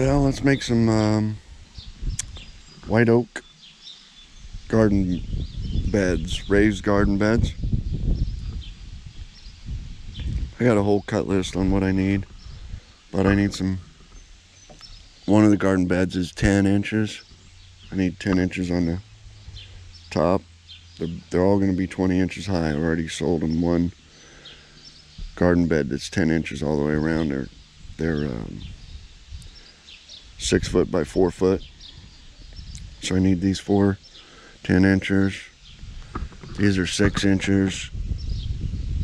Well, let's make some white oak garden beds, raised garden beds. I got a whole cut list on what I need, but I need some. One of the garden beds is 10 inches. I need 10 inches on the top. They're all going to be 20 inches high. I've already sold them one garden bed that's 10 inches all the way around. They're 6 foot by 4 foot. So I need these 4 10 inches. These are 6 inches.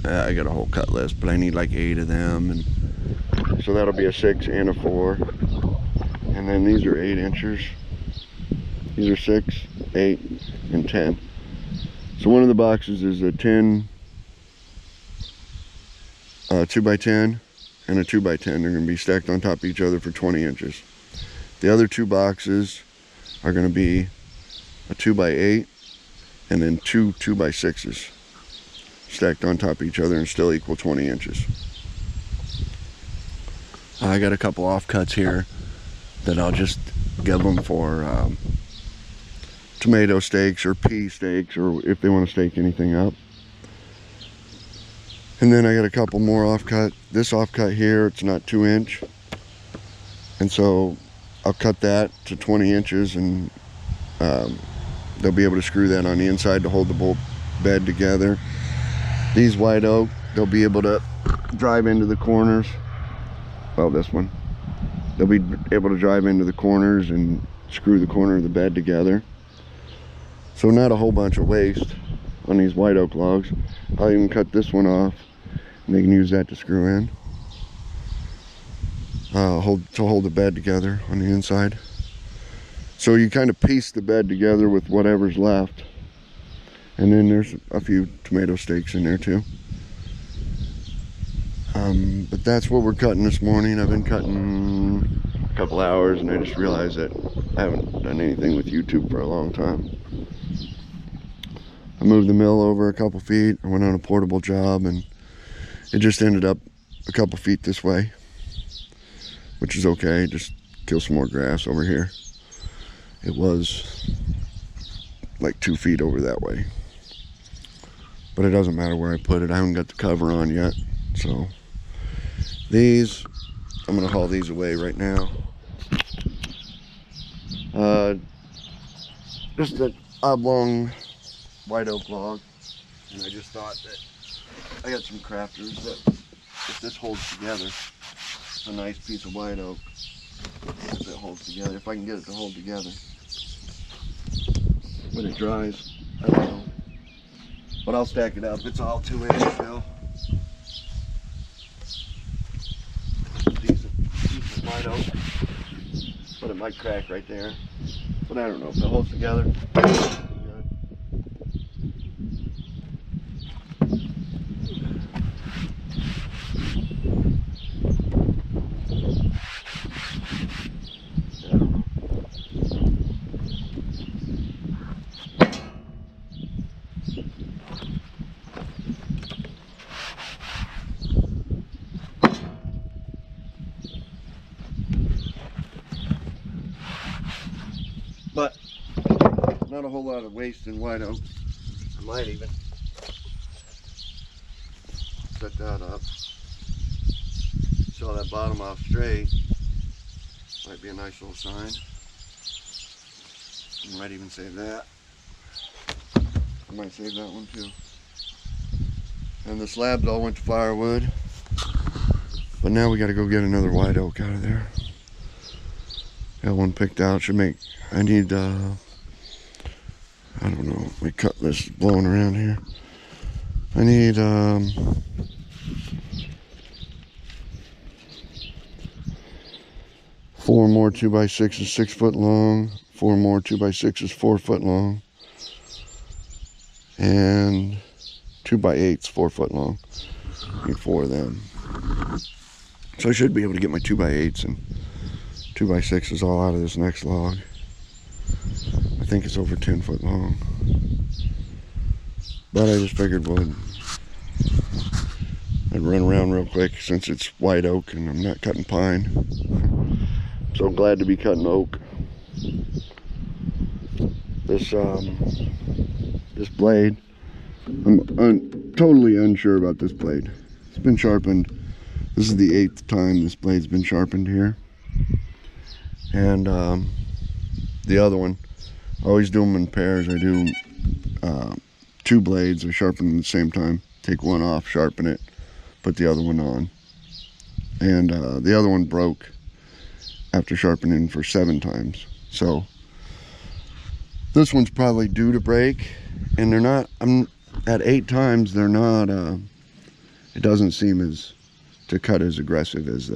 I got a whole cut list, but I need like 8 of them, and so that'll be a 6 and a 4. And then these are 8 inches. These are 6, 8, and 10. So one of the boxes is a 10 2x10 and a 2x10. They're going to be stacked on top of each other for 20 inches. The other 2 boxes are going to be a 2x8 and then 2 2x6s stacked on top of each other and still equal 20 inches. I got a couple offcuts here that I'll just give them for tomato stakes or pea stakes, or if they want to stake anything up. And then I got a couple more offcut. This offcut here, it's not 2 inch, and so I'll cut that to 20 inches, and they'll be able to screw that on the inside to hold the whole bed together. These white oak, they'll be able to drive into the corners. Well, this one, they'll be able to drive into the corners and screw the corner of the bed together. So not a whole bunch of waste on these white oak logs. I'll even cut this one off, and they can use that to screw in. To hold the bed together on the inside. So you kind of piece the bed together with whatever's left. And then there's a few tomato stakes in there too. But that's what we're cutting this morning. I've been cutting a couple hours, and I just realized that I haven't done anything with YouTube for a long time. I moved the mill over a couple feet. I went on a portable job, and it just ended up a couple feet this way, which is okay. Just kill some more grass over here. It was like 2 feet over that way, but it doesn't matter where I put it. I haven't got the cover on yet, so these, I'm gonna haul these away right now. Just an oblong white oak log, and I just thought that I got some crafters that, if this holds together, a nice piece of white oak, if it holds together, if I can get it to hold together when it dries, I don't know, but I'll stack it up. It's all 2 inch still. Decent white oak, but it might crack right there, but I don't know if it holds together. But not a whole lot of waste in white oak. I might even set that up. Saw that bottom off straight. Might be a nice little sign. I might even save that. I might save that one too. And the slabs all went to firewood. But now we got to go get another white oak out of there. Got one picked out. Should make, I need, I don't know, my cutlass is blowing around here. I need, 4 more 2x6s 6 foot long, 4 more 2x6s 4 foot long, and 2x8s 4 foot long. Need 4 of them. So I should be able to get my 2x8s and 2x6s all out of this next log. I think it's over 10 foot long. But I just figured I'd run around real quick since it's white oak and I'm not cutting pine. So glad to be cutting oak. This this blade, I'm totally unsure about this blade. It's been sharpened. This is the 8th time this blade's been sharpened here. And the other one, I always do them in pairs. I do 2 blades. I sharpen them at the same time. Take one off, sharpen it, put the other one on. And the other one broke after sharpening for 7 times. So this one's probably due to break, and they're not, I'm at 8 times, they're not, it doesn't seem as, to cut as aggressive as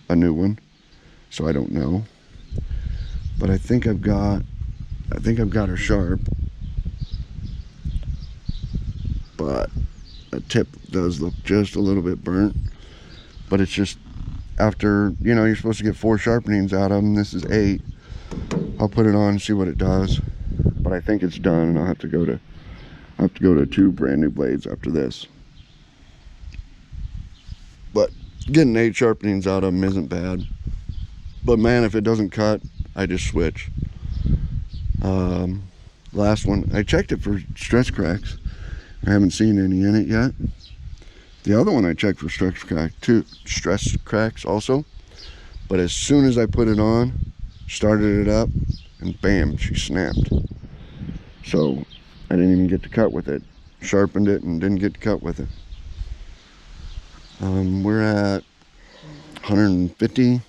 a new one. So I don't know. But I think I've got her sharp. But the tip does look just a little bit burnt. But it's just, after, you know, you're supposed to get 4 sharpenings out of them. This is 8. I'll put it on and see what it does. But I think it's done, and I'll have to go to 2 brand new blades after this. But getting 8 sharpenings out of them isn't bad. But man, if it doesn't cut, I just switch. Last one, I checked it for stress cracks. I haven't seen any in it yet. The other one I checked for stress cracks also. But as soon as I put it on, started it up, and bam, she snapped. So I didn't even get to cut with it. Sharpened it and didn't get to cut with it. We're at 150,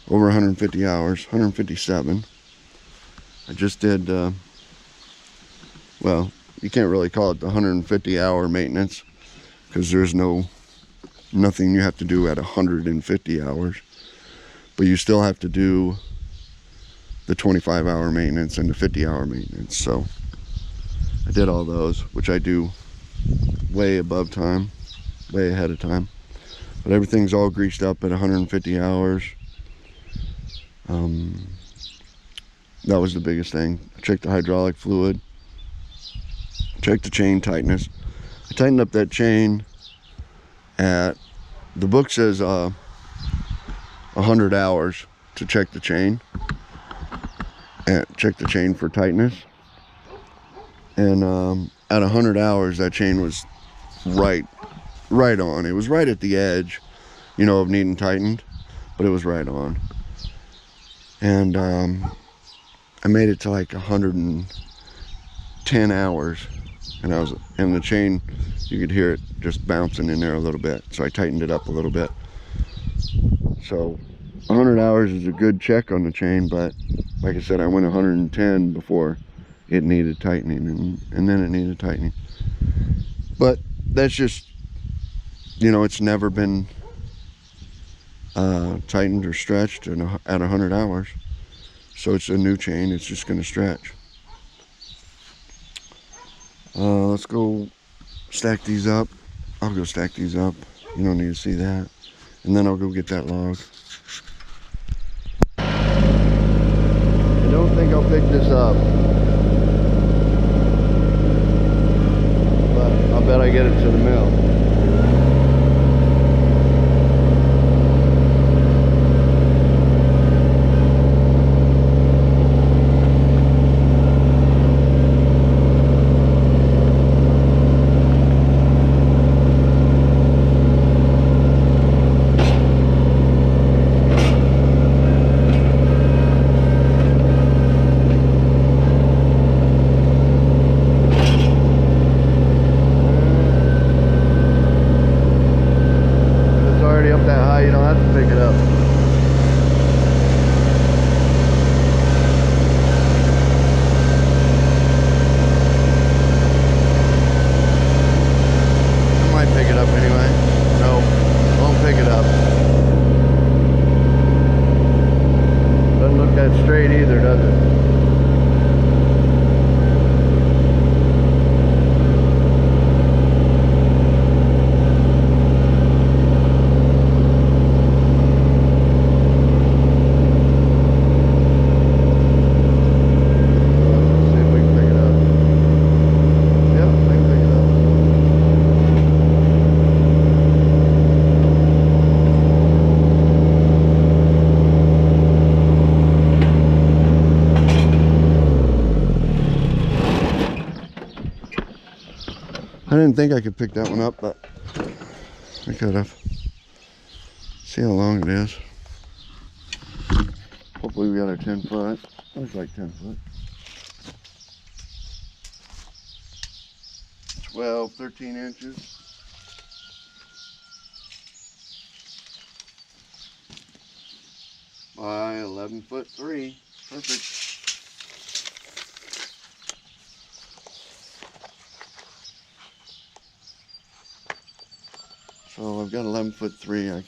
over 150 hours, 157. I just did, well, you can't really call it the 150 hour maintenance, because there's nothing you have to do at 150 hours. But you still have to do the 25 hour maintenance and the 50 hour maintenance. So I did all those, which I do way above time, way ahead of time. But everything's all greased up at 150 hours. That was the biggest thing. I checked the hydraulic fluid, checked the chain tightness. I tightened up that chain at, the book says 100 hours to check the chain, and check the chain for tightness. And at 100 hours, that chain was right on. It was right at the edge, you know, of needing tightened, but it was right on. And I made it to like 110 hours, and the chain, you could hear it just bouncing in there a little bit. So I tightened it up a little bit. So 100 hours is a good check on the chain, but like I said, I went 110 before it needed tightening, and then it needed tightening. But that's just, you know, it's never been tightened or stretched at 100 hours. So it's a new chain, it's just going to stretch. Let's go stack these up. I'll go stack these up. You don't need to see that. And then I'll go get that log. I don't think I'll pick this up, but I'll bet I get it to the mill. Straight either, does it? didn't think I could pick that one up, but I could have. See how long it is. Hopefully we got our 10 foot. Looks like 10 foot. 12, 13 inches. By 11'3". Perfect. So I've got 11'3". I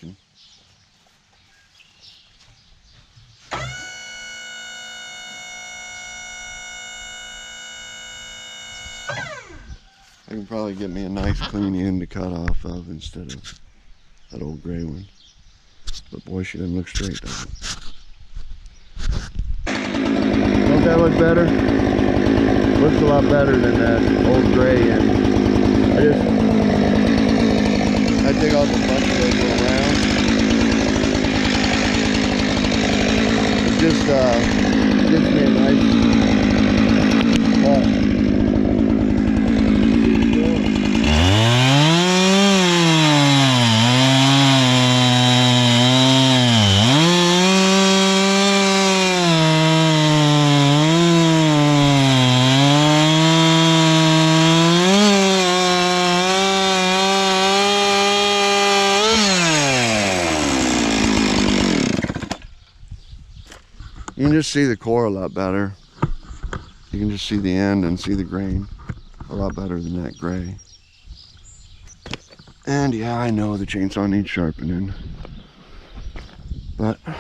can probably get me a nice clean end to cut off of instead of that old gray one. But boy, she doesn't look straight, does it? Don't that look better? Looks a lot better than that old gray end. I dig off a bunch of those little rounds. It just gives me a nice cut. You can just see the core a lot better. You can just see the end and see the grain a lot better than that gray. And yeah, I know the chainsaw needs sharpening, but I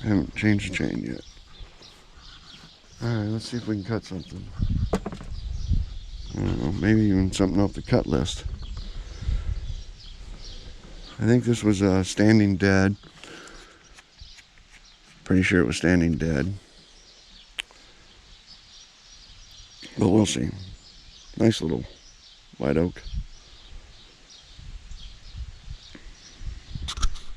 haven't changed the chain yet. Alright, let's see if we can cut something. I don't know, maybe even something off the cut list. I think this was standing dead. Pretty sure it was standing dead. But we'll see. Nice little white oak.